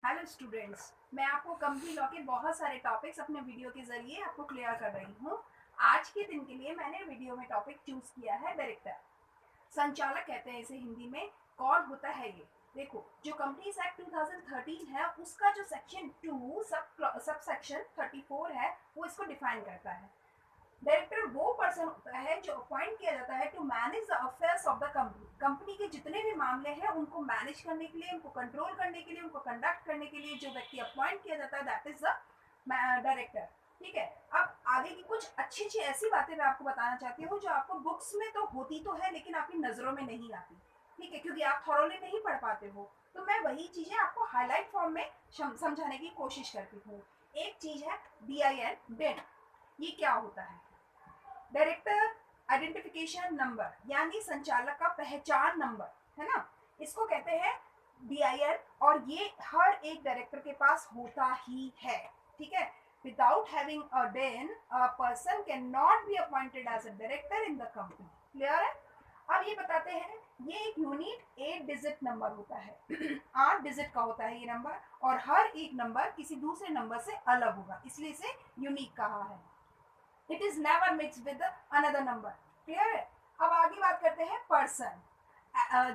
Hello students, मैं आपको company law के बहुत सारे टॉपिक्स अपने वीडियो के जरिए आपको क्लियर कर रही हूँ। आज के दिन के लिए मैंने वीडियो में टॉपिक चूज किया है डायरेक्टर। संचालक कहते हैं इसे हिंदी में। कौन होता है ये? देखो, जो कंपनीज एक्ट 2013 है उसका जो सेक्शन 2 सब सेक्शन 34 है वो इसको डिफाइन करता है। डायरेक्टर वो पर्सन होता है जो अपॉइंट किया जाता है to manage the affairs of the company. Company के जितने भी मामले हैं उनको मैनेज करने के लिए, उनको कंट्रोल करने के लिए, उनको कंडक्ट करने के लिए जो व्यक्ति अपॉइंट किया जाता है दैट इज द डायरेक्टर। ठीक है। अब आगे की कुछ अच्छी अच्छी ऐसी बातें मैं आपको बताना चाहती हूँ जो आपको बुक्स में तो होती तो है लेकिन आपकी नजरों में नहीं आती। ठीक है, क्योंकि आप थॉरोली नहीं पढ़ पाते हो। तो मैं वही चीजें आपको हाईलाइट फॉर्म में समझाने की कोशिश करती हूँ। एक चीज है DIN डिन। ये क्या होता है? डायरेक्टर आइडेंटिफिकेशन नंबर, यानी संचालक का पहचान नंबर, है ना। इसको कहते हैं DIN। और ये हर एक डायरेक्टर के पास होता ही है। ठीक है। Without having a DIN a person can not be appointed as a director in the company. Clear है? अब ये बताते हैं, ये एक यूनिक 8 डिजिट नंबर होता है 8 डिजिट का होता है ये नंबर, और हर एक नंबर किसी दूसरे नंबर से अलग होगा, इसलिए इसे यूनिक कहा है। It is never mix with another number. Clear है? अब आगे बात करते हैं पर्सन।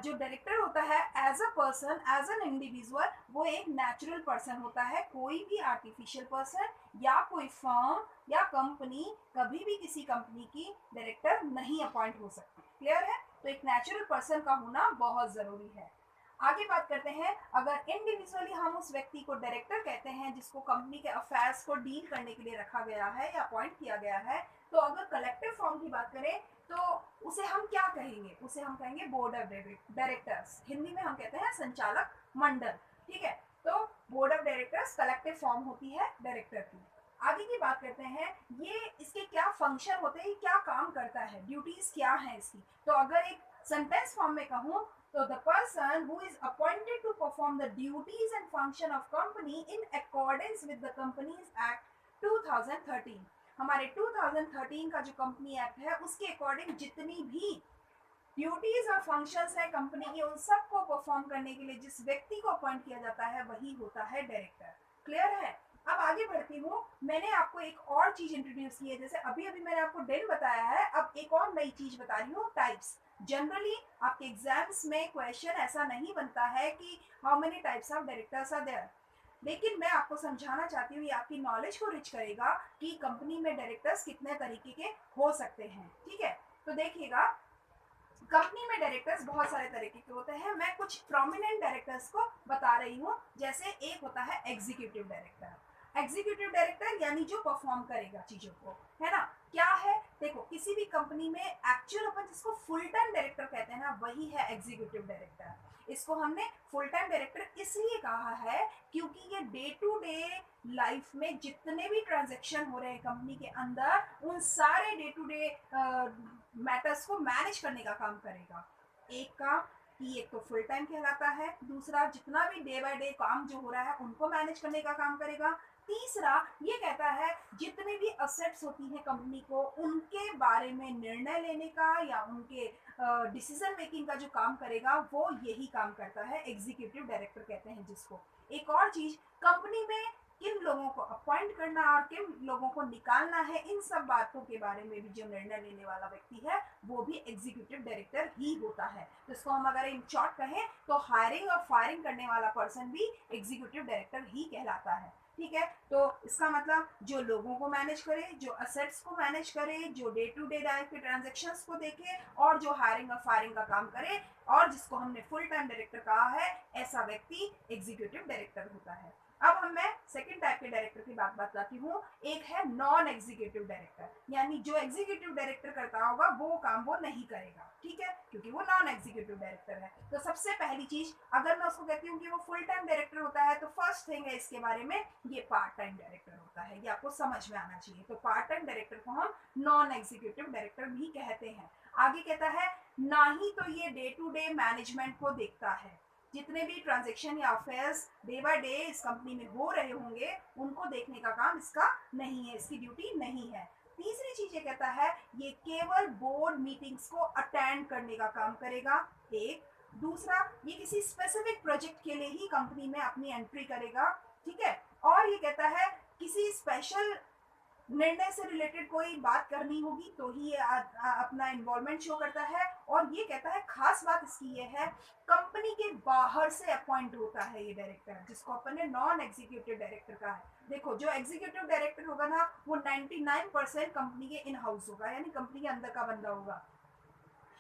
जो डायरेक्टर होता है as a person, as an individual, वो एक नेचुरल पर्सन होता है। कोई भी आर्टिफिशियल पर्सन या कोई फर्म या कंपनी कभी भी किसी कंपनी की डायरेक्टर नहीं अपॉइंट हो सकती। क्लियर है? तो एक नेचुरल पर्सन का होना बहुत जरूरी है। आगे बात करते हैं, अगर इंडिविजुअली हम उस व्यक्ति को डायरेक्टर कहते हैं जिसको कंपनी के अफेयर्स को डील करने के लिए रखा गया है या अपॉइंट किया गया है, तो अगर कलेक्टिव फॉर्म की बात करें तो उसे हम क्या कहेंगे? उसे हम कहेंगे बोर्ड ऑफ डायरेक्टर्स। हिंदी में हम कहते हैं संचालक मंडल। ठीक है। तो board of directors collective form होती है डायरेक्टर की। आगे की बात करते हैं, ये इसके क्या फंक्शन होते हैं, क्या काम करता है, ड्यूटीज क्या है इसकी। तो अगर एक सेंटेंस फॉर्म में कहूँ तो the person who is appointed to perform the duties and function of company in accordance with the Companies Act 2013। हमारे 2013 का जो कंपनी एक्ट है उसके अकॉर्डिंग जितनी भी ड्यूटीज और फंक्शंस है कंपनी की, उन सबको परफॉर्म करने के लिए जिस व्यक्ति को अपॉइंट किया जाता है वही होता है डायरेक्टर। क्लियर है? अब आगे बढ़ती हूँ। मैंने आपको एक और चीज इंट्रोड्यूस की है, जैसे अभी अभी मैंने आपको डेन बताया है, अब एक और नई चीज बता रही हूँ, टाइप्स। जनरली आपके एग्जाम्स में क्वेश्चन ऐसा नहीं बनता है कि how many types of directors are there, लेकिन मैं आपको समझाना चाहती हूँ, ये आपकी नॉलेज को रिच करेगा कि कंपनी में डायरेक्टर्स कितने तरीके के हो सकते हैं। ठीक है। तो देखिएगा, कंपनी में डायरेक्टर्स बहुत सारे तरीके के होते हैं। मैं कुछ प्रोमिनेंट डायरेक्टर्स को बता रही हूँ। जैसे एक होता है एग्जीक्यूटिव डायरेक्टर। एग्जीक्यूटिव डायरेक्टर यानी जो परफॉर्म करेगा चीजों को, है ना। क्या है? देखो, किसी भी कंपनी में एक्चुअल अपन जिसको फुल टाइम डायरेक्टर कहते हैं ना, वही है एग्जीक्यूटिव डायरेक्टर। इसको हमने फुल टाइम डायरेक्टर इसलिए कहा है क्योंकि ये डे टू डे लाइफ में जितने भी ट्रांजेक्शन हो रहे हैं कंपनी के अंदर, उन सारे डे टू डे मैटर्स को मैनेज करने का काम करेगा। एक काम कि एक तो फुल टाइम कहलाता है, दूसरा जितना भी डे बाय डे काम जो हो रहा है उनको मैनेज करने का काम करेगा, तीसरा ये कहता है जितने भी असेट्स होती हैं कंपनी को उनके बारे में निर्णय लेने का या उनके डिसीजन मेकिंग का जो काम करेगा वो यही काम करता है, एग्जीक्यूटिव डायरेक्टर कहते हैं जिसको। एक और चीज, कंपनी में किन लोगों को अपॉइंट करना और किन लोगों को निकालना है, इन सब बातों के बारे में भी जो निर्णय लेने वाला व्यक्ति है वो भी एग्जीक्यूटिव डायरेक्टर ही होता है। तो इसको हम अगर इन शॉर्ट कहें तो हायरिंग और फायरिंग करने वाला पर्सन भी एग्जीक्यूटिव डायरेक्टर ही कहलाता है। ठीक है। तो इसका मतलब जो लोगों को मैनेज करे, जो असेट्स को मैनेज करे, जो डे टू डे लाइफ के ट्रांजेक्शन्स को देखे और जो हायरिंग और फायरिंग का काम करे और जिसको हमने फुल टाइम डायरेक्टर कहा है, ऐसा व्यक्ति एग्जीक्यूटिव डायरेक्टर होता है। अब मैं सेकंड टाइप के डायरेक्टर की बात बताती हूँ। एक है नॉन एग्जीक्यूटिव डायरेक्टर, यानी जो एग्जीक्यूटिव डायरेक्टर करता होगा वो काम वो नहीं करेगा। ठीक है, क्योंकि वो नॉन एग्जीक्यूटिव डायरेक्टर है। तो सबसे पहली चीज, अगर मैं उसको कहती हूँ कि वो फुल टाइम डायरेक्टर होता है, तो फर्स्ट थिंग है इसके बारे में, ये पार्ट टाइम डायरेक्टर होता है। ये आपको समझ में आना चाहिए। तो पार्ट टाइम डायरेक्टर को हम नॉन एग्जीक्यूटिव डायरेक्टर भी कहते हैं। आगे कहता है, ना ही तो ये डे टू डे मैनेजमेंट को देखता है, जितने भी ट्रांजेक्शन या अफेयर्स डे बाय डे इस कंपनी में हो रहे होंगे उनको देखने का काम इसका नहीं है, इसकी ड्यूटी नहीं है। तीसरी चीज ये कहता है, ये केवल बोर्ड मीटिंग्स को अटेंड करने का काम करेगा। एक, दूसरा, ये किसी स्पेसिफिक प्रोजेक्ट के लिए ही कंपनी में अपनी एंट्री करेगा, ठीक है। और ये कहता है किसी स्पेशल निर्णय से रिलेटेड कोई बात करनी होगी तो ही ये अपना इन्वॉल्वमेंट शो करता है। और ये कहता है, खास बात इसकी ये है, कंपनी के बाहर से अपॉइंट होता है ये डायरेक्टर, जिसको अपन ने नॉन एग्जीक्यूटिव डायरेक्टर कहा है। देखो, जो एग्जीक्यूटिव डायरेक्टर होगा ना, वो 99% कंपनी के इन हाउस होगा, यानी कंपनी के अंदर का बंदा होगा।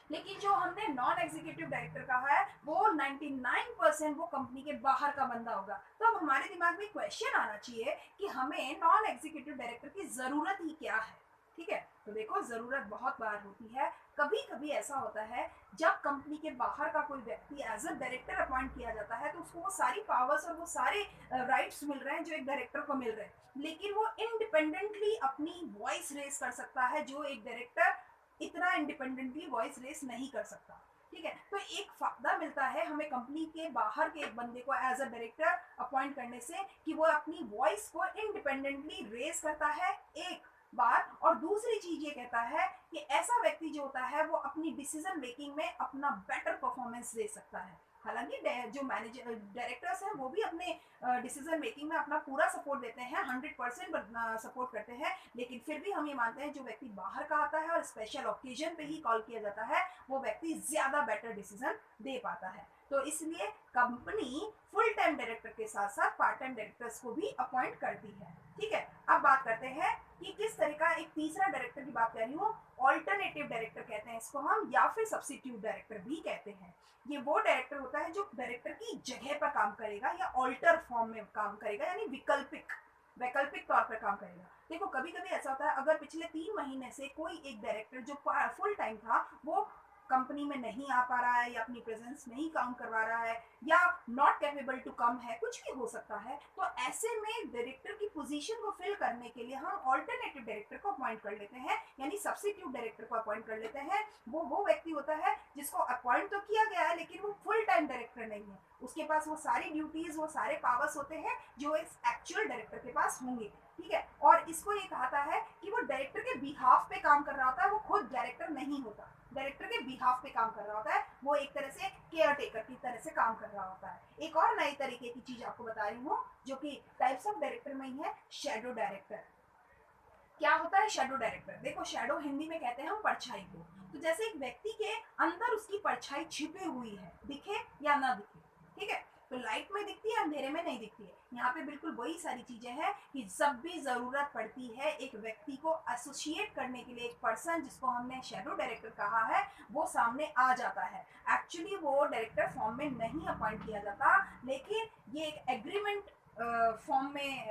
लेकिन जो हमने नॉन एग्जीक्यूटिव डायरेक्टर कहा है, वो 99% वो कंपनी के बाहर का बंदा होगा। तो अब हमारे दिमाग में क्वेश्चन आना चाहिए कि हमें नॉन एग्जीक्यूटिव डायरेक्टर की जरूरत ही क्या है, ठीक है। तो देखो, जरूरत बहुत बार होती है। कभी कभी ऐसा होता है, जब कंपनी के बाहर का कोई व्यक्ति एज अ डायरेक्टर अपॉइंट किया जाता है, तो उसको वो सारी पावर्स और वो सारे राइट्स मिल रहे हैं जो एक डायरेक्टर को मिल रहे हैं, लेकिन वो इंडिपेंडेंटली अपनी वॉइस रेस कर सकता है, जो एक डायरेक्टर इतना इंडिपेंडेंटली वॉइस रेस नहीं कर सकता, ठीक है। तो एक फायदा मिलता है हमें कंपनी के बाहर के एक बंदे को एज अ डायरेक्टर अपॉइंट करने से, कि वो अपनी वॉइस को इंडिपेंडेंटली रेस करता है, एक बात। और दूसरी चीज ये कहता है कि ऐसा व्यक्ति जो होता है, वो अपनी डिसीजन मेकिंग में अपना बेटर परफॉर्मेंस दे सकता है। हालांकि जो मैनेजर डायरेक्टर्स हैं, वो भी अपने डिसीजन मेकिंग में अपना पूरा सपोर्ट देते हैं, 100% सपोर्ट करते हैं, लेकिन फिर भी हम ये मानते हैं, जो व्यक्ति बाहर का आता है और स्पेशल ओकेजन पे ही कॉल किया जाता है, वो व्यक्ति ज्यादा बेटर डिसीजन दे पाता है। तो इसलिए कंपनी फुल टाइम डायरेक्टर के साथ साथ पार्ट टाइम डायरेक्टर्स को भी अपॉइंट करती है, ठीक है। अब बात करते हैं कि किस तरह का एक तीसरा डायरेक्टर की बात कर रही हूँ, ऑल्टरनेटिव डायरेक्टर कहते हैं इसको हम, या फिर सब्स्टिट्यूट डायरेक्टर भी कहते हैं। ये वो डायरेक्टर होता है जो डायरेक्टर की जगह पर काम करेगा या ऑल्टर फॉर्म में काम करेगा, यानी वैकल्पिक तौर पर काम करेगा। देखो, कभी कभी ऐसा होता है, अगर पिछले 3 महीने से कोई एक डायरेक्टर जो फुल टाइम था, वो कंपनी में नहीं आ पा रहा है, या अपनी प्रेजेंस नहीं काउंट करवा रहा है, या नॉट कैपेबल टू कम है, कुछ भी हो सकता है, तो ऐसे में डायरेक्टर की पोजीशन को फिल करने के लिए हम ऑल्टरनेटिव डायरेक्टर को अपॉइंट कर लेते हैं, यानी सब्स्टिट्यूट डायरेक्टर को अपॉइंट कर लेते हैं। वो व्यक्ति होता है जिसको अपॉइंट तो किया गया है, लेकिन वो फुल टाइम डायरेक्टर नहीं है, उसके पास वो सारी ड्यूटीज, वो सारे पावर्स होते हैं जो इस एक्चुअल डायरेक्टर के पास होंगे, ठीक है। और इसको ये कहा है कि वो डायरेक्टर के बिहाफ पे काम कर रहा होता है, वो खुद डायरेक्टर नहीं होता, डायरेक्टर के बिहाफ पे काम कर रहा होता है, वो एक तरह से केयर टेकर की तरह से काम कर रहा होता है। एक और नई तरीके की चीज आपको बता रही हूँ, जो कि टाइप्स ऑफ डायरेक्टर में ही है, शैडो डायरेक्टर। क्या होता है शैडो डायरेक्टर? देखो, शैडो हिंदी में कहते हैं हम परछाई को। तो जैसे एक व्यक्ति के अंदर उसकी परछाई छिपी हुई है, दिखे या ना दिखे, ठीक है। तो लाइट में दिखती है, अंधेरे में नहीं दिखती है। यहाँ पे बिल्कुल वही सारी चीजें हैं कि जब भी जरूरत पड़ती है एक व्यक्ति को एसोसिएट करने के लिए, एक पर्सन जिसको हमने शैडो डायरेक्टर कहा है, वो सामने आ जाता है। एक्चुअली वो डायरेक्टर फॉर्म में नहीं अपॉइंट किया जाता, लेकिन ये एक एग्रीमेंट फॉर्म में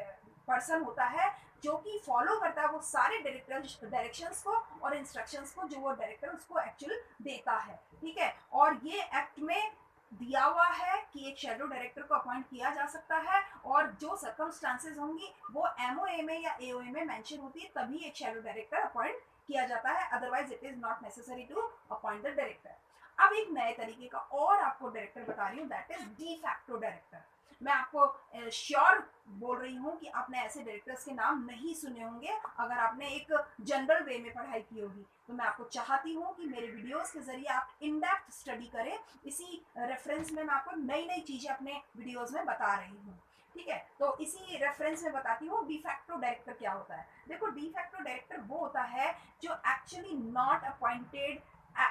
पर्सन होता है, जो कि फॉलो करता है वो सारे डायरेक्शंस को और इंस्ट्रक्शंस को, जो वो डायरेक्टर उसको एक्चुअल देता है, ठीक है। और ये एक्ट में दिया हुआ है कि एक शैडो डायरेक्टर को अपॉइंट किया जा सकता है, और जो सर्कमस्टांसेस होंगी वो एमओए में या एओए में मेंशन होती है, तभी एक शैडो डायरेक्टर अपॉइंट किया जाता है, otherwise it is not necessary to appoint the director. अब एक नए तरीके का और आपको डायरेक्टर बता रही हूँ, that is de facto director. मैं आपको श्योर बोल रही हूँ कि आपने ऐसे डायरेक्टर्स के नाम नहीं सुने होंगे अगर आपने एक जनरल वे में पढ़ाई की होगी। तो मैं आपको चाहती हूँ कि मेरे वीडियोस के जरिए आप इन डेप्थ स्टडी करें। इसी रेफरेंस में मैं आपको नई नई चीजें अपने वीडियोस में बता रही हूँ, ठीक है। तो इसी रेफरेंस में बताती हूँ डिफैक्टो डायरेक्टर क्या होता है। देखो, डिफैक्टो डायरेक्टर वो होता है जो एक्चुअली नॉट अपॉइंटेड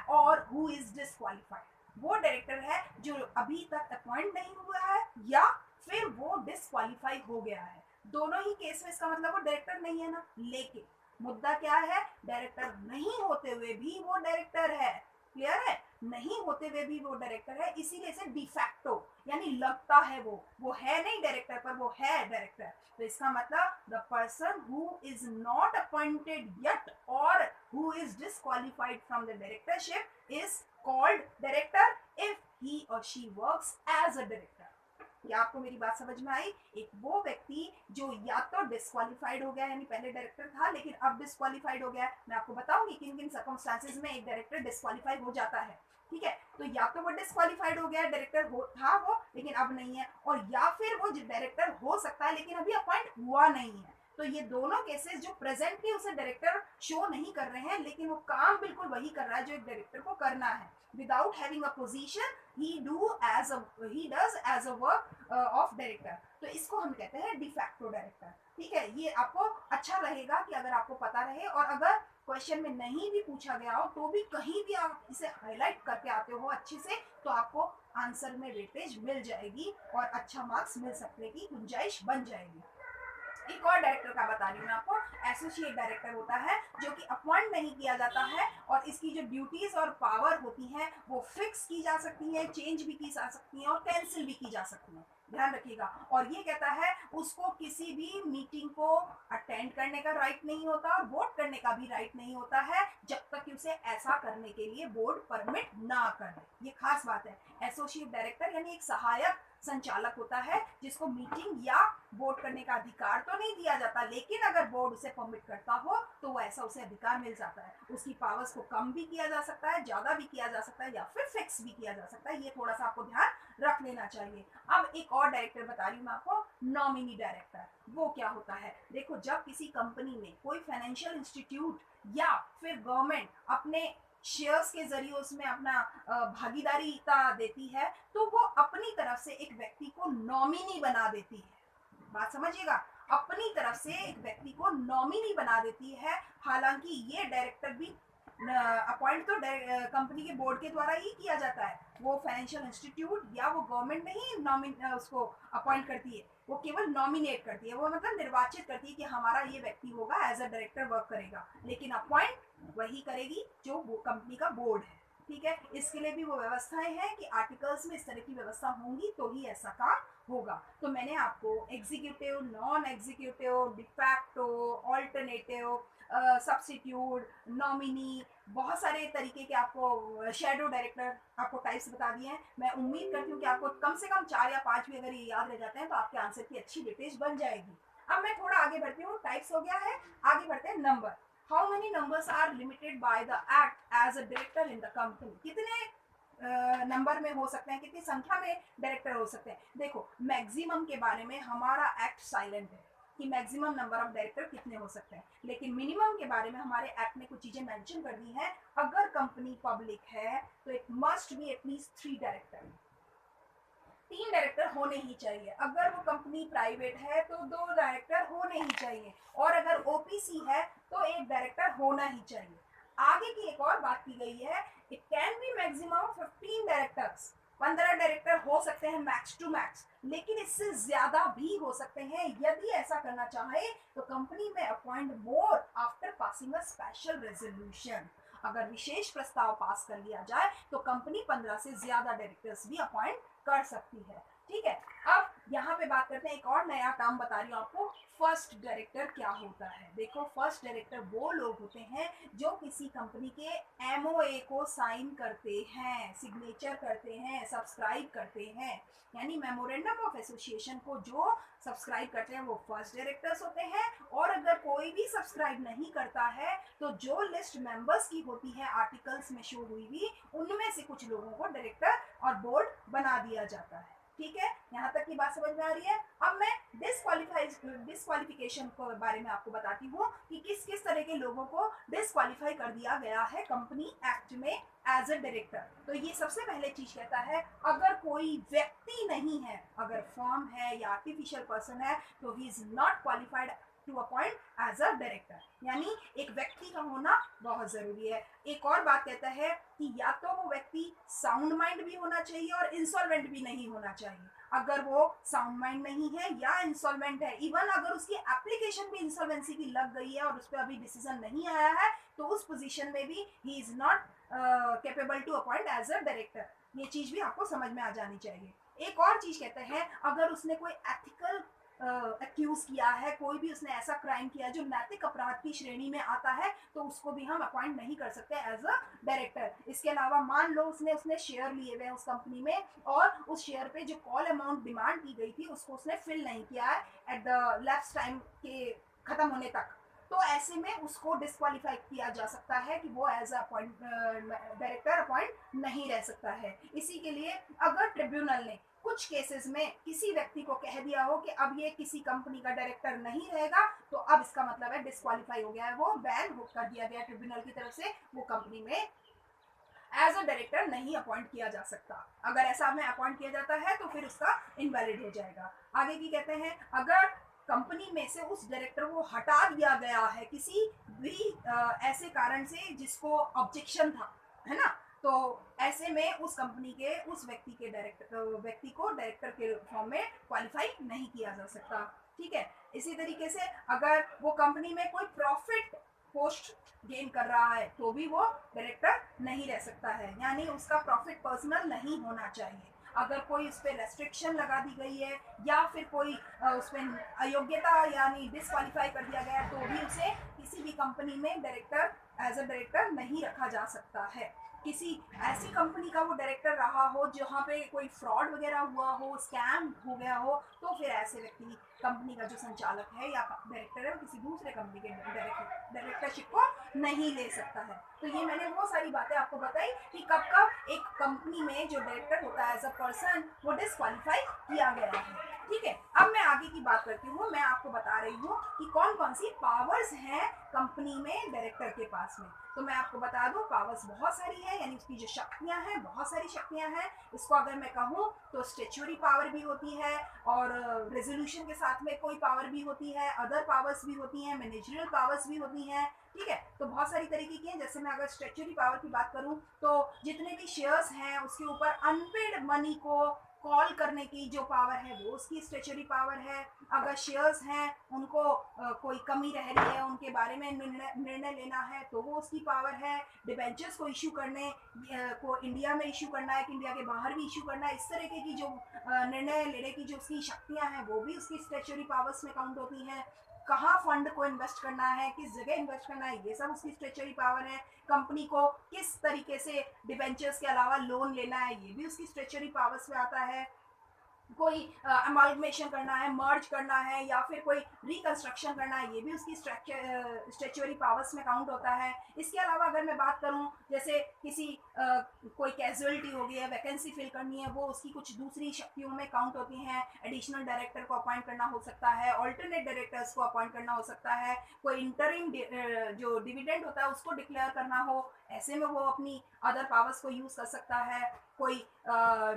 और हु इज डिसक्वालिफाइड। वो डायरेक्टर है जो अभी तक अपॉइंट नहीं हुआ है या फिर वो डिसक्वालीफाई हो गया है। दोनों ही केस में इसका मतलब वो डायरेक्टर नहीं है ना, लेकिन मुद्दा क्या है, डायरेक्टर नहीं होते हुए भी वो डायरेक्टर है। क्लियर है? नहीं होते हुए भी वो डायरेक्टर है, इसीलिए इसे डिफैक्टो यानी लगता है वो है नहीं डायरेक्टर पर वो है डायरेक्टर। तो इसका मतलब the person who is not appointed yet or who is disqualified from the directorship is called director if he or she works as a director. क्या आपको मेरी बात समझ में आई? एक वो व्यक्ति जो या तो डिस्क्वालीफाइड हो गया, यानी पहले डायरेक्टर था लेकिन अब डिस्क्वालीफाइड हो गया। मैं आपको बताऊंगी किन किन सर्कमस्टांसेस में एक डायरेक्टर डिस्क्वालीफाई हो जाता है, ठीक है। तो या तो वो डिस्क्वालीफाइड हो गया, डायरेक्टर था वो लेकिन अब नहीं है, और या फिर वो डायरेक्टर हो सकता है लेकिन अभी अपॉइंट हुआ नहीं है। तो ये दोनों केसेस जो प्रेजेंटली उसे डायरेक्टर शो नहीं कर रहे हैं, लेकिन वो काम बिल्कुल वही कर रहा है जो एक डायरेक्टर को करना है। Without having a position he does as a work of director. तो इसको हम कहते हैं डिफैक्टो डायरेक्टर। ठीक है, ये आपको अच्छा रहेगा कि अगर आपको पता रहे, और अगर क्वेश्चन में नहीं भी पूछा गया हो तो भी कहीं भी आप इसे हाईलाइट करके आते हो अच्छे से, तो आपको आंसर में वेटेज मिल जाएगी और अच्छा मार्क्स मिल सकने की गुंजाइश बन जाएगी। एक और डायरेक्टर का बता रही हूँ मैं आपको। एसोसिएट डायरेक्टर होता है जो कि अपॉइंट नहीं किया जाता है, और इसकी जो ड्यूटीज और पावर होती हैं वो फिक्स की जा सकती है, चेंज भी की जा सकती है और कैंसिल भी की जा सकती है, ध्यान रखिएगा। और ये कहता है उसको किसी भी मीटिंग को अटेंड करने का राइट नहीं होता और वोट करने का भी राइट नहीं होता है जब तक कि उसे ऐसा करने के लिए बोर्ड परमिट ना करे। ये खास बात है। एसोसिएट डायरेक्टर यानी एक सहायक संचालक होता है जिसको मीटिंग या वोट करने का अधिकार तो नहीं दिया जाता, लेकिन अगर बोर्ड उसे परमिट करता हो तो वो ऐसा उसे अधिकार मिल जाता है। उसकी पावर्स को कम भी किया जा सकता है, ज्यादा भी किया जा सकता है, या फिर फिक्स भी किया जा सकता है। ये थोड़ा सा आपको ध्यान रख लेना चाहिए। अब एक और डायरेक्टर बता रही हूँ मैं आपको, नॉमिनी डायरेक्टर। वो क्या होता है? देखो, जब किसी कंपनी में कोई फाइनेंशियल इंस्टीट्यूट या फिर गवर्नमेंट अपने शेयर्स के जरिए उसमें अपना भागीदारीता देती है, तो वो अपनी तरफ से एक व्यक्ति को नॉमिनी बना देती है। बात समझिएगा, अपनी तरफ से एक व्यक्ति को नॉमिनी बना देती है। हालांकि ये डायरेक्टर भी अपॉइंट तो कंपनी के बोर्ड के द्वारा ही किया जाता है, वो फाइनेंशियल इंस्टीट्यूट या वो गवर्नमेंट नहीं उसको अपॉइंट करती है, वो केवल नॉमिनेट करती है, वो मतलब निर्वाचित करती है कि हमारा ये व्यक्ति होगा, एज अ डायरेक्टर वर्क करेगा, लेकिन अपॉइंट वही करेगी जो कंपनी का बोर्ड है। ठीक है, इसके लिए भी वो व्यवस्थाएं हैं कि आर्टिकल्स में इस तरह की व्यवस्था होंगी तो ही ऐसा काम होगा। तो मैंने आपको executive, non executive, de facto, alternative, substitute, nominee, बहुत सारे तरीके के आपको शैडो डायरेक्टर आपको टाइप्स बता दिए हैं। मैं उम्मीद करती हूँ कि आपको कम से कम 4 या 5 भी अगर ये याद रह जाते हैं तो आपके आंसर की अच्छी वेटेज बन जाएगी। अब मैं थोड़ा आगे बढ़ती हूँ, टाइप्स हो गया है, आगे बढ़ते हैं number. How many numbers are limited by the act as a director in the company? कितने नंबर में हो सकते हैं, कितनी संख्या में डायरेक्टर हो सकते हैं? देखो, मैक्सिमम के बारे में हमारा एक्ट साइलेंट है कि मैक्सिमम नंबर ऑफ डायरेक्टर कितने हो सकते हैं, लेकिन मिनिमम के बारे में हमारे एक्ट में कुछ चीजें मेंशन कर दी हैं। अगर कंपनी पब्लिक है तो it must be at least 3 director, 3 director होने ही चाहिए। अगर वो कंपनी प्राइवेट है तो 2 डायरेक्टर होने ही चाहिए, और अगर ओपीसी है तो 1 डायरेक्टर होना ही चाहिए। आगे की एक और बात की गई है, it can be maximum 15 directors, 15 director हो सकते हैं मैक्स टू मैक्स, लेकिन इससे ज्यादा भी हो सकते हैं। यदि ऐसा करना चाहे तो कंपनी में appoint more after passing a special resolution. अगर विशेष प्रस्ताव पास कर लिया जाए तो कंपनी 15 से ज्यादा डायरेक्टर्स भी अपॉइंट कर सकती है। ठीक है, अब यहाँ पे बात करते हैं, एक और नया टर्म बता रही हूँ आपको, फर्स्ट डायरेक्टर क्या होता है। देखो, फर्स्ट डायरेक्टर वो लोग होते हैं जो किसी कंपनी के एमओए को साइन करते हैं, सिग्नेचर करते हैं, सब्सक्राइब करते हैं, यानी मेमोरेंडम ऑफ एसोसिएशन को जो सब्सक्राइब करते हैं वो फर्स्ट डायरेक्टर्स होते हैं। और अगर कोई भी सब्सक्राइब नहीं करता है तो जो लिस्ट मेंबर्स की होती है आर्टिकल्स में शो हुई हुई, उनमें से कुछ लोगों को डायरेक्टर और बोर्ड बना दिया जाता है। ठीक है, यहाँ तक की बात समझ में आ रही है? अब मैं डिस्क्वालिफिकेशन के बारे में आपको बताती हूँ कि किस किस तरह के लोगों को डिस्क्वालीफाई कर दिया गया है कंपनी एक्ट में एज अ डायरेक्टर। तो ये सबसे पहले चीज कहता है, अगर कोई व्यक्ति नहीं है, अगर फर्म है या आर्टिफिशियल पर्सन है, तो he is not qualified to appoint as a director, यानी एक व्यक्ति का होना बहुत जरूरी है। एक और बात कहता है कि या तो वो व्यक्ति साउंड माइंड भी होना चाहिए और इंसॉल्वेंट भी नहीं होना चाहिए। अगर वो साउंड माइंड नहीं है या इंसॉल्वेंट है, इवन अगर उसकी एप्लीकेशन भी इंसॉल्वेंसी की लग गई है और उस पर अभी डिसीजन नहीं आया है, तो उस पोजीशन में भी he is not capable to appoint as a director. ये चीज भी आपको समझ में आ जानी चाहिए। एक और चीज कहते हैं, अगर उसने कोई एथिकल एक्यूज किया है, कोई भी उसने ऐसा क्राइम किया जो नैतिक अपराध की श्रेणी में आता है, तो उसको भी हम अपॉइंट नहीं कर सकते एज अ डायरेक्टर। इसके अलावा मान लो उसने शेयर लिए हुए उस कंपनी में, और उस शेयर पे जो कॉल अमाउंट डिमांड की गई थी उसको उसने फिल नहीं किया है एट द लैप्स टाइम के खत्म होने तक, तो ऐसे में उसको डिस्क्वालीफाई किया जा सकता है कि वो एज अ डायरेक्टर अपॉइंट नहीं रह सकता है। इसी के लिए अगर ट्रिब्यूनल ने कुछ केसेस में किसी व्यक्ति को कह दिया हो कि अब ये किसी कंपनी का डायरेक्टर नहीं रहेगा, तो अब इसका मतलब है डिस्क्वालीफाई हो गया है, वो बैन कर दिया गया ट्रिब्यूनल की तरफ से, वो कंपनी में एज अ डायरेक्टर नहीं अपॉइंट किया जा सकता। अगर ऐसा में अपॉइंट किया जाता है तो फिर उसका इनवैलिड हो जाएगा। आगे की कहते हैं, अगर कंपनी में से उस डायरेक्टर को हटा दिया गया है किसी भी ऐसे कारण से जिसको ऑब्जेक्शन था, है ना, तो ऐसे में उस कंपनी के उस व्यक्ति को डायरेक्टर के फॉर्म में क्वालिफाई नहीं किया जा सकता। ठीक है। इसी तरीके से अगर वो कंपनी में कोई प्रॉफिट पोस्ट गेन कर रहा है तो भी वो डायरेक्टर नहीं रह सकता है, यानी उसका प्रॉफिट पर्सनल नहीं होना चाहिए। अगर कोई उस पर रेस्ट्रिक्शन लगा दी गई है या फिर कोई उस पर अयोग्यता यानी डिस्क्वालीफाई कर दिया गया है तो भी उसे किसी भी कंपनी में डायरेक्टर एज अ डायरेक्टर नहीं रखा जा सकता है। किसी ऐसी कंपनी का वो डायरेक्टर रहा हो जहाँ पे कोई फ्रॉड वगैरह हुआ हो, स्कैम हो गया हो, तो फिर ऐसे व्यक्ति कंपनी का जो संचालक है या डायरेक्टर है वो किसी दूसरे कंपनी के डायरेक्टरशिप को नहीं ले सकता है। तो ये मैंने वो सारी बातें आपको बताई कि कब कब एक कंपनी में जो डायरेक्टर होता है एज अ पर्सन वो डिस्क्वालीफाई किया गया है। ठीक है। अब मैं आगे की बात करती हूँ, मैं आपको बता रही हूँ कि कौन कौन सी पावर्स हैं कंपनी में डायरेक्टर के पास में। तो मैं आपको बता दूं, पावर्स बहुत सारी है, यानी उसकी जो शक्तियां हैं, बहुत सारी शक्तियां हैं। इसको अगर मैं कहूँ तो स्टेचुरी पावर भी होती है और रेजोल्यूशन के साथ में कोई पावर भी होती है, अदर पावर्स भी होती हैं, मैनेजरियल पावर्स भी होती हैं। ठीक है। तो बहुत सारी तरीके की हैं। जैसे मैं अगर स्टेचुरी पावर की बात करूं तो जितने भी शेयर्स हैं उसके ऊपर अनपेड मनी को कॉल करने की जो पावर है वो उसकी स्टेचुरी पावर है। अगर शेयर्स हैं उनको कोई कमी रह रही है उनके बारे में निर्णय लेना है तो वो उसकी पावर है। डिबेंचर्स को इशू करने को इंडिया में इशू करना है कि इंडिया के बाहर भी इशू करना है, इस तरीके की जो निर्णय लेने की जो उसकी शक्तियां हैं वो भी उसकी स्टेचुरी पावर्स में काउंट होती हैं। कहाँ फंड को इन्वेस्ट करना है, किस जगह इन्वेस्ट करना है, ये सब उसकी स्टेचुरी पावर है। कंपनी को किस तरीके से डिबेंचर्स के अलावा लोन लेना है ये भी उसकी स्टेचुरी पावर्स में आता है। कोई अमालगमेशन करना है, मर्ज करना है या फिर कोई रिकंस्ट्रक्शन करना है, ये भी उसकी स्टेचुरी पावर्स में काउंट होता है। इसके अलावा अगर मैं बात करूं जैसे किसी कोई कैजुअलिटी हो गई है, वैकेंसी फिल करनी है, वो उसकी कुछ दूसरी शक्तियों में काउंट होती हैं। एडिशनल डायरेक्टर को अपॉइंट करना हो सकता है, ऑल्टरनेट डायरेक्टर्स को अपॉइंट करना हो सकता है, कोई इंटरिम जो डिविडेंड होता है उसको डिक्लेयर करना हो, ऐसे में वो अपनी अदर पावर्स को यूज कर सकता है। कोई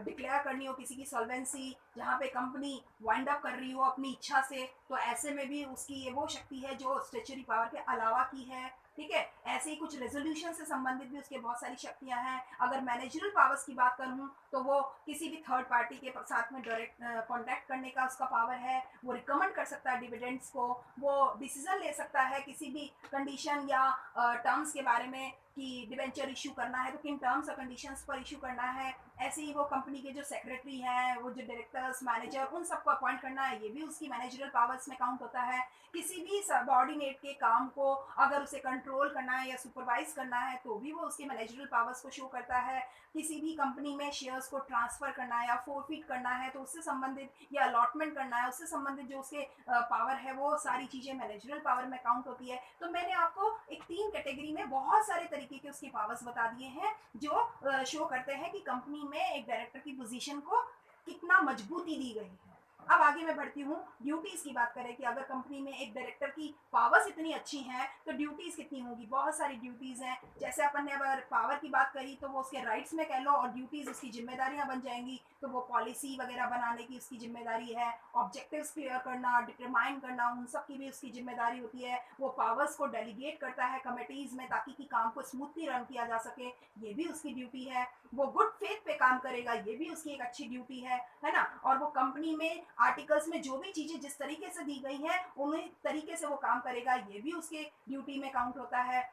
डिक्लेयर करनी हो किसी की सॉल्वेंसी जहाँ पे कंपनी वाइंड अप कर रही हो अपनी इच्छा से, तो ऐसे में भी उसकी ये वो शक्ति है जो स्टेचुरी पावर के अलावा की है। ठीक है। ऐसे ही कुछ रेजोल्यूशन से संबंधित भी उसके बहुत सारी शक्तियां हैं। अगर मैनेजरल पावर्स की बात करूं तो वो किसी भी थर्ड पार्टी के साथ में डायरेक्ट कॉन्टैक्ट करने का उसका पावर है। वो रिकमेंड कर सकता है डिविडेंड्स को, वो डिसीजन ले सकता है किसी भी कंडीशन या टर्म्स के बारे में कि डिवेंचर इशू करना है तो किन टर्म्स और कंडीशंस पर इशू करना है। ऐसे ही वो कंपनी के जो सेक्रेटरी हैं, वो जो डायरेक्टर्स, मैनेजर, उन सबको अपॉइंट करना है, ये भी उसकी मैनेजरल पावर्स में काउंट होता है। किसी भी सबऑर्डिनेट के काम को अगर उसे कंट्रोल करना है या सुपरवाइज करना है तो भी वो उसके मैनेजरल पावर्स को शो करता है। किसी भी कंपनी में शेयर्स को ट्रांसफर करना है या फोरफीट करना है तो उससे संबंधित, या अलॉटमेंट करना है उससे संबंधित जो उसके पावर है, वो सारी चीजें मैनेजरल पावर में काउंट होती है। तो मैंने आपको एक 3 कैटेगरी में बहुत सारे तरीके के उसके पावर्स बता दिए हैं जो शो करते हैं कि कंपनी में एक डायरेक्टर की पोजीशन को कितना मजबूती दी गई है। अब आगे मैं बढ़ती हूँ, ड्यूटीज की बात करें कि अगर कंपनी में एक डायरेक्टर की पावर्स इतनी अच्छी हैं तो ड्यूटीज कितनी होगी। बहुत सारी ड्यूटीज हैं। जैसे अपन ने अगर पावर की बात करी तो वो उसके राइट्स में कह लो, और ड्यूटीज उसकी जिम्मेदारियां बन जाएंगी। तो वो पॉलिसी वगैरह बनाने की उसकी जिम्मेदारी है, ऑब्जेक्टिव्स क्लियर करना, डिटरमाइन करना, उन सब की भी उसकी जिम्मेदारी होती है। वो पावर्स को डेलीगेट करता है कमेटीज में ताकि कि काम को स्मूथली रन किया जा सके, ये भी उसकी ड्यूटी है। वो गुड फेथ पे काम करेगा, ये भी उसकी एक अच्छी ड्यूटी है ना। और वो कंपनी में आर्टिकल्स में जो भी चीजें जिस तरीके से दी गई हैं उन्हीं तरीके से वो काम करेगा, ये भी उसके ड्यूटी में काउंट होता है।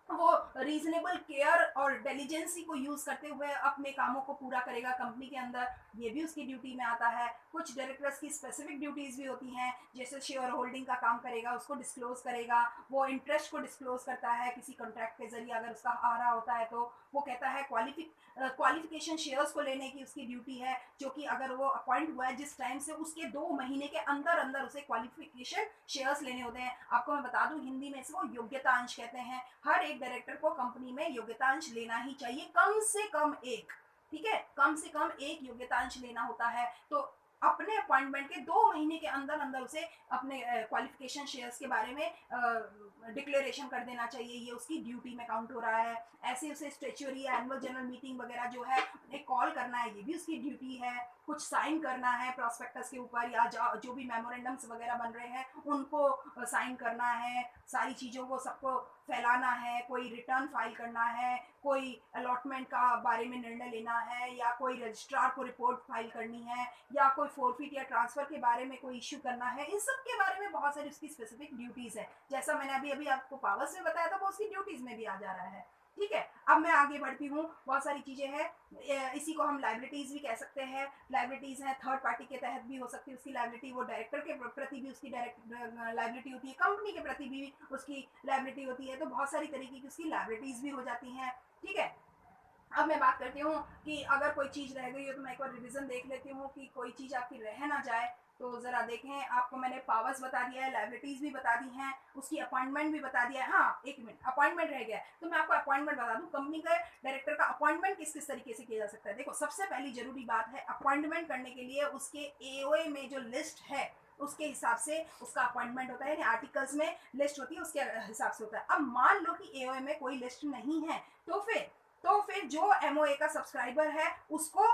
वो रीजनेबल केयर और डिलीजेंसी को यूज करते हुए अपने कामों को पूरा करेगा कंपनी के अंदर, ये भी उसकी ड्यूटी में आता है। कुछ डायरेक्टर्स की स्पेसिफिक ड्यूटीज भी होती हैं, जैसे शेयर होल्डिंग का काम करेगा, उसको डिस्क्लोज करेगा। वो इंटरेस्ट को डिस्क्लोज करता है किसी कॉन्ट्रैक्ट के जरिए अगर उसका आ रहा होता है तो। वो कहता है क्वालिफिकेशन शेयर्स को लेने की उसकी ड्यूटी है, जो कि अगर वो अपॉइंट हुआ है जिस टाइम से उसके 2 महीने के अंदर अंदर उसे क्वालिफिकेशन शेयर्स लेने होते हैं। आपको मैं बता दूं हिंदी में इसको योग्यतांश कहते हैं। हर एक डायरेक्टर को कंपनी में योग्यतांश लेना ही चाहिए, कम से कम एक। ठीक है, कम से कम एक योग्यतांश लेना होता है। तो अपने अपॉइंटमेंट के 2 महीने के अंदर अंदर उसे अपने क्वालिफिकेशन शेयर्स के बारे में डिक्लेरेशन कर देना चाहिए, ये उसकी ड्यूटी में काउंट हो रहा है। ऐसे उसे स्टेचुअरी एनुअल जनरल मीटिंग वगैरह जो है एक कॉल करना है, ये भी उसकी ड्यूटी है। कुछ साइन करना है प्रॉस्पेक्टस के ऊपर, या जो भी मेमोरेंडम्स वगैरह बन रहे हैं उनको साइन करना है, सारी चीज़ों को सबको फैलाना है, कोई रिटर्न फाइल करना है, कोई अलॉटमेंट का बारे में निर्णय लेना है, या कोई रजिस्ट्रार को रिपोर्ट फाइल करनी है, या कोई फोरफिट या ट्रांसफर के बारे में कोई इश्यू करना है। इन सब के बारे में बहुत सारी उसकी स्पेसिफिक ड्यूटीज है। जैसा मैंने अभी अभी आपको पावर्स में बताया था, वो उसकी ड्यूटीज में भी आ जा रहा है। ठीक है, अब मैं आगे बढ़ती हूँ। बहुत सारी चीजें हैं, इसी को हम लाइबिलिटीज भी कह सकते हैं। लाइबिलिटीज हैं थर्ड पार्टी के तहत भी हो सकती है उसकी लाइबिलिटी, वो डायरेक्टर के प्रति भी उसकी डायरेक्ट लाइबिलिटी होती है, कंपनी के प्रति भी उसकी लाइबिलिटी होती है। तो बहुत सारी तरीके की उसकी लाइबिलिटीज भी हो जाती हैं। ठीक है, अब मैं बात करती हूँ कि अगर कोई चीज़ रह गई हो तो मैं एक बार रिवीजन देख लेती हूँ कि कोई चीज़ आपकी रह ना जाए। तो ज़रा देखें, आपको मैंने पावर्स बता दिया है, लाइबिलिटीज़ भी बता दी हैं, उसकी अपॉइंटमेंट भी बता दिया है। हाँ, एक मिनट, अपॉइंटमेंट रह गया है तो मैं आपको अपॉइंटमेंट बता दूँ। कंपनी के डायरेक्टर का अपॉइंटमेंट किस किस तरीके से किया जा सकता है। देखो, सबसे पहली जरूरी बात है, अपॉइंटमेंट करने के लिए उसके एओए में जो लिस्ट है उसके हिसाब से उसका अपॉइंटमेंट होता है, यानी आर्टिकल्स में लिस्ट होती है उसके हिसाब से होता है। अब मान लो कि एओए में कोई लिस्ट नहीं है, तो फिर जो एमओए का सब्सक्राइबर है उसको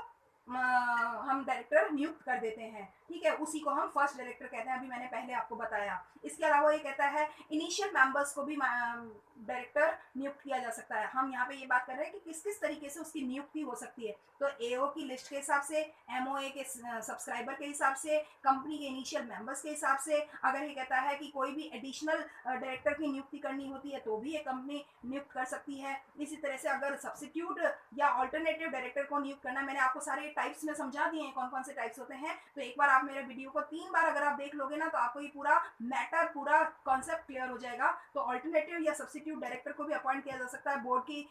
हम डायरेक्टर नियुक्त कर देते हैं। ठीक है, उसी को हम फर्स्ट डायरेक्टर कहते हैं, अभी मैंने पहले आपको बताया। इसके अलावा ये कहता है इनिशियल मेंबर्स को भी डायरेक्टर नियुक्त किया जा सकता है। हम यहाँ पे ये बात कर रहे हैं कि किस किस तरीके से उसकी नियुक्ति हो सकती है। तो एओ की लिस्ट के हिसाब से, एमओए के सब्सक्राइबर के हिसाब से, कंपनी के इनिशियल मेंबर्स के हिसाब से। अगर ये कहता है कि कोई भी एडिशनल डायरेक्टर की नियुक्ति करनी होती है तो भी ये कंपनी नियुक्त कर सकती है। इसी तरह से अगर सब्सिट्यूट या ऑल्टरनेटिव डायरेक्टर को नियुक्त करना, मैंने आपको सारे टाइप्स में समझा दिए हैं कौन कौन से टाइप्स होते हैं। तो एक बार आप मेरे वीडियो को 3 बार अगर आप देख लोगे ना तो आपको ये पूरा मैटर, पूरा कॉन्सेप्ट क्लियर हो जाएगा। तो ऑल्टरनेटिव या सब्सिट्यूट डायरेक्टर को भी अपॉइंट किया जा सकता है बोर्ड की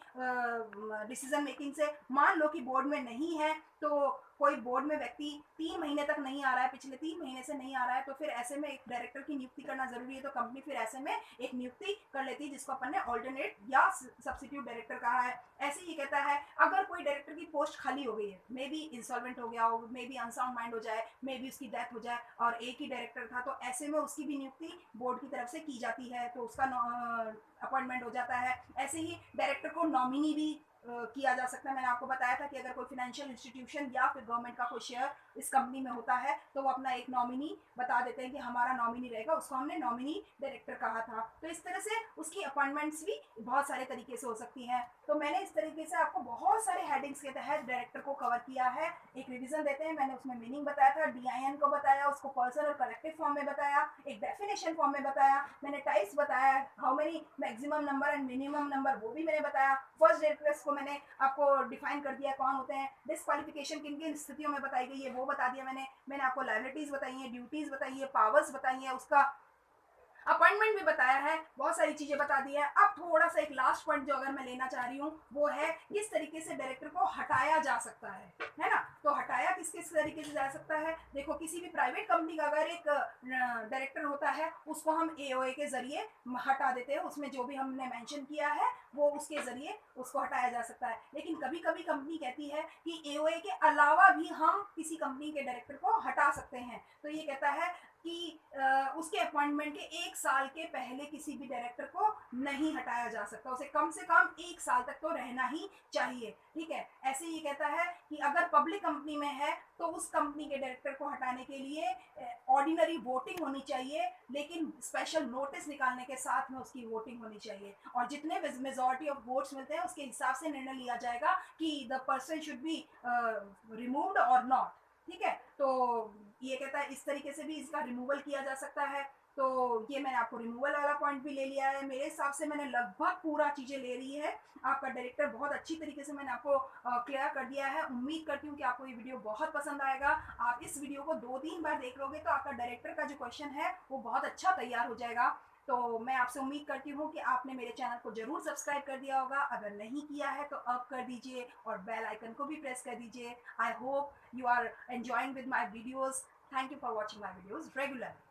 डिसीजन मेकिंग से। मान लो कि बोर्ड में नहीं है, तो कोई बोर्ड में व्यक्ति 3 महीने तक नहीं आ रहा है, पिछले 3 महीने से नहीं आ रहा है, तो फिर ऐसे में एक डायरेक्टर की नियुक्ति करना जरूरी है। तो कंपनी फिर ऐसे में एक नियुक्ति कर लेती है जिसको अपन ने ऑल्टरनेट या सब्सिट्यूट डायरेक्टर कहा है। ऐसे ही कहता है अगर कोई डायरेक्टर की पोस्ट खाली हो गई है, मे बी इंसॉल्वेंट हो गया हो, मे बी अनसाउंड माइंड हो जाए, मे बी उसकी डेथ हो जाए और एक ही डायरेक्टर था, तो ऐसे में उसकी भी नियुक्ति बोर्ड की तरफ से की जाती है, तो उसका अपॉइंटमेंट हो जाता है। ऐसे ही डायरेक्टर को नॉमिनी भी किया जा सकता है। मैंने आपको बताया था कि अगर कोई फाइनेंशियल इंस्टीट्यूशन या फिर गवर्नमेंट का कोई शेयर इस कंपनी में होता है तो वो अपना एक नॉमिनी बता देते हैं कि हमारा नॉमिनी रहेगा, उसको हमने नॉमिनी डायरेक्टर कहा था। तो इस तरह से उसकी अपॉइंटमेंट्स भी बहुत सारे तरीके से हो सकती हैं। तो मैंने इस तरीके से आपको बहुत सारे हेडिंग्स के तहत डायरेक्टर को कवर किया है। एक रिविजन देते हैं, मैंने उसमें मीनिंग बताया था, डीआईएन को बताया, उसको पर्सन और कलेक्टिव फॉर्म में बताया, एक डेफिनेशन फॉर्म में बताया, मैंने टाइप्स बताया, how many maximum number and minimum number वो भी मैंने बताया। फर्स्ट डायरेक्टर्स को मैंने आपको डिफाइन कर दिया कौन होते हैं। डिस्क्वालिफिकेशन किन किन स्थितियों में बताई गई है वो बता दिया मैंने आपको लायबिलिटीज बताई है, ड्यूटीज बताई है, पावर्स बताई है, उसका अपॉइंटमेंट भी बताया है, बहुत सारी चीजें बता दी है। अब थोड़ा सा एक लास्ट पॉइंट जो अगर मैं लेना चाह रही हूँ वो है किस तरीके से डायरेक्टर को हटाया जा सकता है ना। तो हटाया किस किस तरीके से जा सकता है। देखो, किसी भी प्राइवेट कंपनी का अगर एक डायरेक्टर होता है उसको हम एओए के जरिए हटा देते हैं, उसमें जो भी हमने मेंशन किया है वो उसके जरिए उसको हटाया जा सकता है। लेकिन कभी कभी कंपनी कहती है कि एओए के अलावा भी हम किसी कंपनी के डायरेक्टर को हटा सकते हैं। तो ये कहता है कि उसके अपॉइंटमेंट के 1 साल के पहले किसी भी डायरेक्टर को नहीं हटाया जा सकता, उसे कम से कम 1 साल तक तो रहना ही चाहिए। ठीक है, ऐसे ही कहता है कि अगर पब्लिक कंपनी में है तो उस कंपनी के डायरेक्टर को हटाने के लिए ऑर्डिनरी वोटिंग होनी चाहिए, लेकिन स्पेशल नोटिस निकालने के साथ में उसकी वोटिंग होनी चाहिए, और जितने मेजॉरिटी ऑफ वोट्स मिलते हैं उसके हिसाब से निर्णय लिया जाएगा कि the person should be removed और नॉट। ठीक है, तो ये कहता है इस तरीके से भी इसका रिमूवल किया जा सकता है। तो ये मैंने आपको रिमूवल वाला पॉइंट भी ले लिया है। मेरे हिसाब से मैंने लगभग पूरा चीजें ले ली है। आपका डायरेक्टर बहुत अच्छी तरीके से मैंने आपको क्लियर कर दिया है। उम्मीद करती हूँ कि आपको ये वीडियो बहुत पसंद आएगा। आप इस वीडियो को 2-3 बार देख लोगे तो आपका डायरेक्टर का जो क्वेश्चन है वो बहुत अच्छा तैयार हो जाएगा। तो मैं आपसे उम्मीद करती हूँ कि आपने मेरे चैनल को जरूर सब्सक्राइब कर दिया होगा। अगर नहीं किया है तो अब कर दीजिए और बेल आइकन को भी प्रेस कर दीजिए। I hope you are enjoying with my videos. Thank you for watching my videos regularly.